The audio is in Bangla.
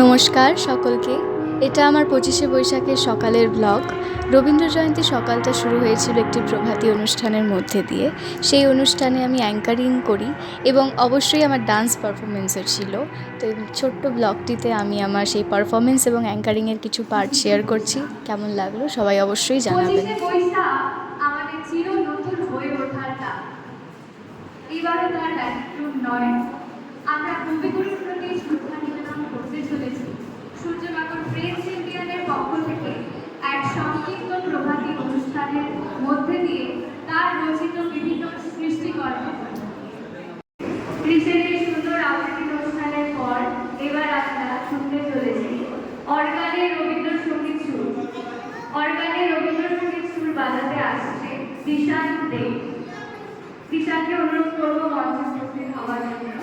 নমস্কার সকলকে। এটা আমার ২৫শে বৈশাখের সকালের ব্লগ। রবীন্দ্র জয়ন্তী সকালটা শুরু হয়েছিল একটি প্রভাতী অনুষ্ঠানের মধ্যে দিয়ে। সেই অনুষ্ঠানে আমি অ্যাঙ্কারিং করি এবং অবশ্যই আমার ডান্স পারফরমেন্সও ছিল। তো এই ছোট্ট ব্লগটিতে আমি আমার সেই পারফরমেন্স এবং অ্যাঙ্কারিংয়ের কিছু পার্ট শেয়ার করছি। কেমন লাগলো সবাই অবশ্যই জানাবেন। ২৫শে বৈশাখ আমাদের চির নতুন হয়ে ওঠার ডাক। এবারও তার ব্যতিক্রম নয়। আমরা কবিগুরুর প্রতি শ্রদ্ধা নিবেদন করতে চলেছি সূর্যনগর প্রেস চ্যাম্পিয়নের পক্ষ থেকে এক সংক্ষিপ্ত প্রভাতী অনুষ্ঠানের মধ্যে দিয়ে তার রচিত বিভিন্ন সৃষ্টিকর্ম। কৃষের সুন্দর আবৃত্তি অনুষ্ঠানের পর এবার আমরা শুনতে চলেছি অর্গানে রবীন্দ্রসঙ্গীত সুর। অর্গানে রবীন্দ্রসঙ্গীত সুর বাজাতে আসছে দিশান দে। দিশানকে অনুরোধ করবো মঞ্চে উপস্থিত হওয়ার জন্য।